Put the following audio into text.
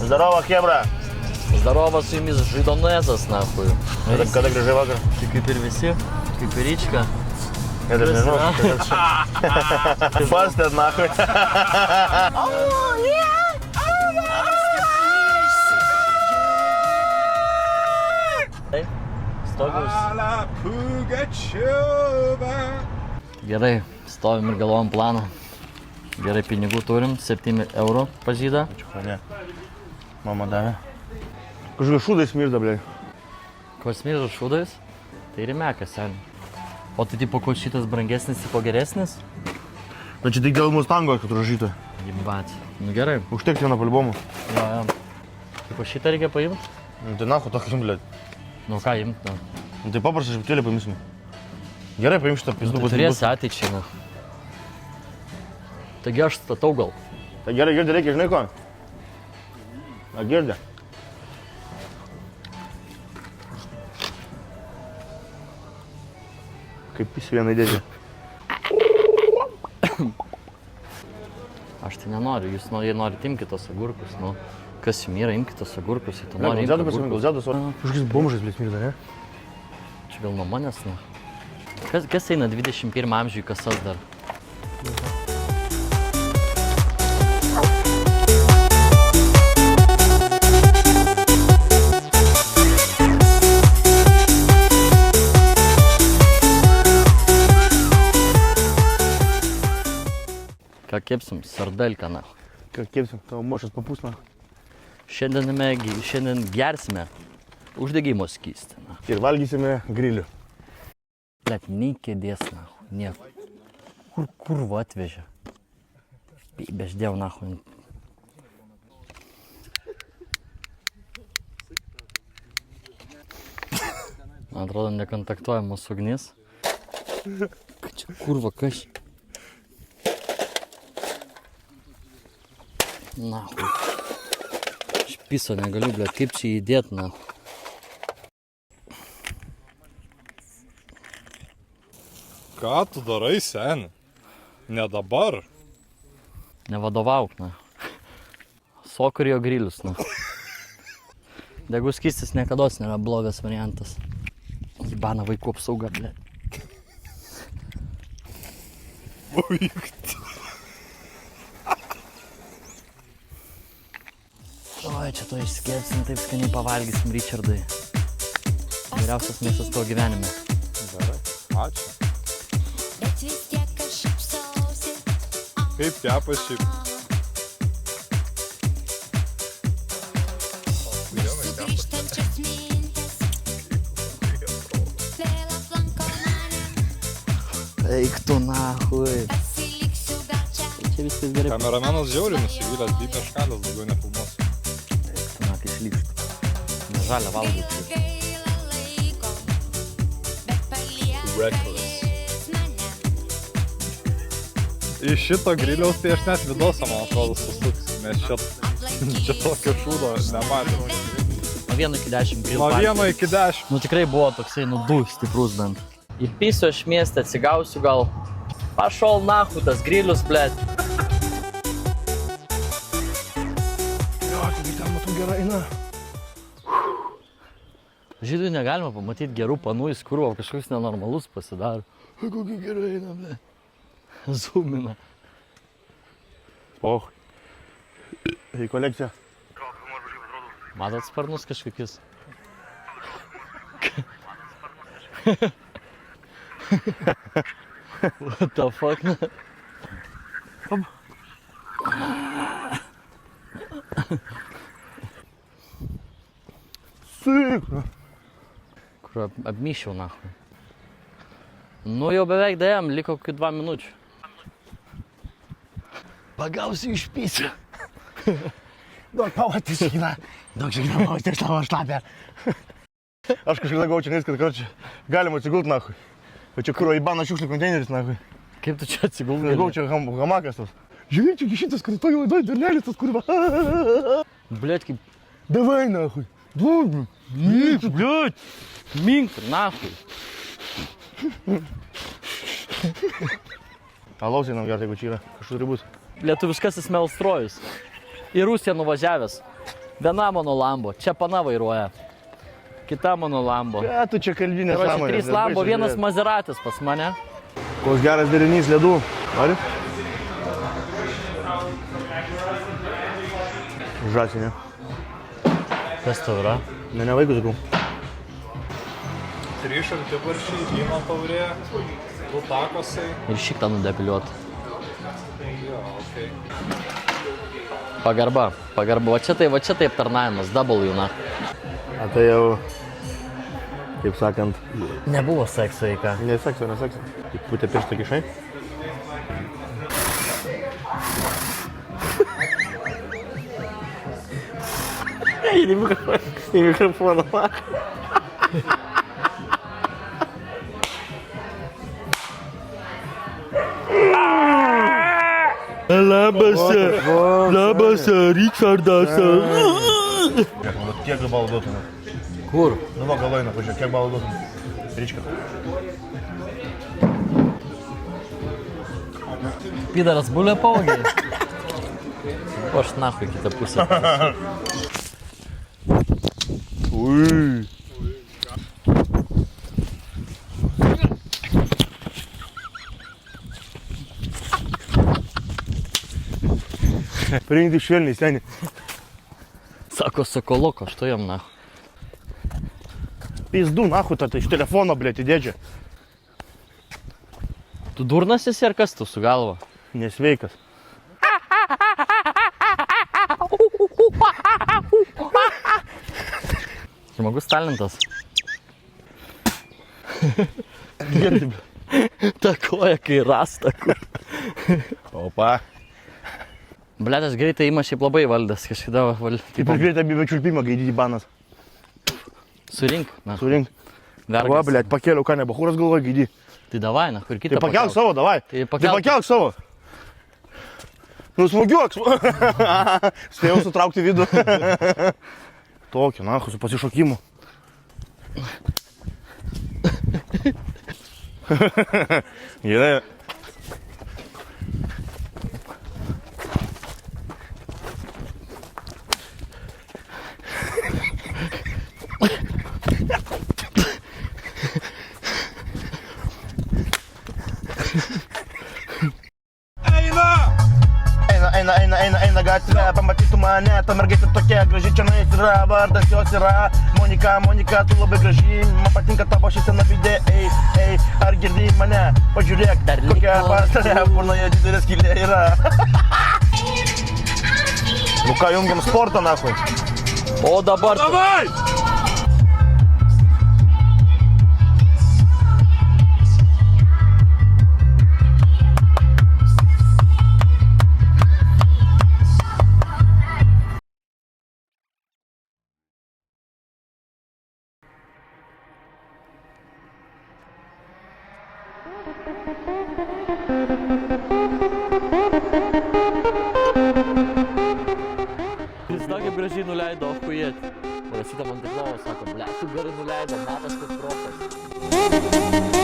Zdarova, Hebra. Zdarova, su jumis Žaidonuezas, nahui. Kada grįžai vakar? Tai kaip ir visi, kaip ir Ryčka. Net aš nežinau. Fasted, nahui. Stovius. Gerai, stovim ir galvojam planą. Gerai, pinigų turim, 7 eurų pažydą. Ne. Mama davė. Kažkokia šūdai smirda, blei. Ko smirda šūdais? Tai rimekas, seniai. O tai tipo, ko šitas brangesnis, tipo geresnis? Bet čia tik dėl Mustango, kad ražyta. Jimbat. Nu gerai. Užtekti vieną palibomų. Jo. Tipo, šitą reikia paimti? Tai nahu, tokį, blei. Nu ką imt, nu? Tai paprastai šiptėlį paimsim. Gerai, paim šitą pizdu. Tai turėsi ateičiai, nu. Taigi aš statau gal. Tai gerai, girdė, reikia, žinai ko? A, girdė. Kaip jis vieną įdėdė. Aš tai nenoriu, jūs norite imti tos agurkus, nu. Kas jums yra, imti tos agurkus, tu nori imti agurkus. Gal zėdus, kažkis bomžas, blėt, mirda, ne? Čia gal nuo manęs, nu. Kas eina 21 amžiui kasas dar? Ką kepsim? Sardelką, na. Ką kepsim? Tavo mošas papūsna. Šiandien gersime uždegimo skystį, na. Ir valgysime grilių. Blet, nei kėdės, na. Nieko. Kur kurvo atvežė? Beždėjau, na. Man atrodo, nekontaktuojamas ugnis. Čia kurva, kas? Na, aš piso negaliu, blet, kaip čia įdėt, na. Ką tu darai, seni? Ne dabar. Nevadovauk, na. Sokurijo grilius, na. Degus skystis niekados nėra blogas variantas. Jibana vaikų apsauga, blet. Oi, čia to išskėpsim, taip skaniai pavalgysim, Richardai. Geriausias maistas tavo gyvenime. Gerai, ačiū. Kaip kepas šiaip? Eik tu, nahui. Čia viskas gerai. Kameramenas žiauriai nusivylęs, dypės škalės daugiau nefilmuos. Eik tu, na, kai šlykštų. Nežalia valgyti. Reckless. Iš šito griliaus tai aš net vidosą, man atrodo, susuks, nes čia tokio šūdo nematėm. Nuo 1 iki 10 grilių. Nuo 1 iki 10. Nu tikrai buvo toksai, nu 2 stiprus bent. Įpysiu aš miestą, atsigausiu gal. Pašol nahu tas grilius, blet. Jo, taigi ten matau gerai eina. Žydui negalima pamatyti gerų panų, jis kurvo kažkoks nenormalus pasidaro. Kokia gerai eina, blet. Zoomina. Oh. Tai kolekcija. Matot sparnus kažkokius? What the fuck? Syk. Kur apmyšiau, nahui. Nu jau beveik daėjom, liko kokių 2 minučių. Pagausiu iš pysio. Duok pamatys šikina. Duok šikina pamatys iš tavo šlapę. Aš kažkada gavau čia neis, kad karčią galima atsigult, nahui. O čia kuro įbano šiukšlių konteineris, nahui. Kaip tu čia atsigulgai? Gavau čia hamakas tos. Žiūrėk, čia šitas, kad toj laidoj dernelis tas kurva. Blet, kaip... Davai, nahui. Duok. Mink, blet. Mink, nahui. Alaus einam gerti, jeigu čia yra. Kažkur turi būt. Lietuviškasis melstrojus. Į Rusiją nuvažiavęs. Viena mano Lambo, čia pana vairuoja. Kita mano Lambo. Ką tu čia kalbinės Karoči, sąmonės? 3 Lambo, vienas Mazeratis pas mane. Koks geras derinys ledų. Nori? Žasinė. Kas tau yra? Ne vaikų sakau. 3 šaltibarščiai, vyno taurė, 2 takosai. Ir šiktą nudepiliuot. Jo, okei. Pagarba. Va čia taip tarnavimas, double juna. A tai jau, kaip sakant, Nebuvo sekso į ką. nesekso. Tik putė pirštą kišai. Į mikrofoną. Labas, Richardas. Kiek balų duotum? Kur? Nu va, galvoju, pažiūrėk, kiek balų duotum? Ryčka. Pidaras bulė pavogė. O aš nahui kitą pusę. Ui. Priimti švelniai, seniai. Sako, sokoloko, što jam nahui. Pizdu, nahui, tai iš telefono, blėt, įdėdžia. Tu durnas esi ar kas tu su galva? Nesveikas. Žmogus talentas. Girdi. Ta koja, kai rasta kur. Opa. Blet, aš greitai įmą šiaip labai valdęs, kažkada valdęs. Kaip ir greitą bivę čiulpimą, kai didį banas. Surink, na. Surink. Va, Vergas. blėt, pakėliau, ką nebachūras galvoja, gaidį. Tai davai, na, kur kitą Tai pakelk savo, davai. Tai Tai pakelk savo. Nu, smūgiuok. Spėjau sutraukti vidų. Tokį, na, su pasišokimu. Gerai. Eina gatvė, pamatytų mane, ta mergaitė tokia graži, čia yra, vardas jos yra Monika, tu labai graži, man patinka tavo šitena vidė, ei, ar girdi mane, pažiūrėk, kokia pastarė, burnoje didelė skylė yra. Nu ką, jungiam sportą, nahui. O dabar... Davai! Jis tokį gražiai nuleido, ahujėti. Rasita man taip lovo, sako, ble, tu gerai nuleido, matas kaip profas.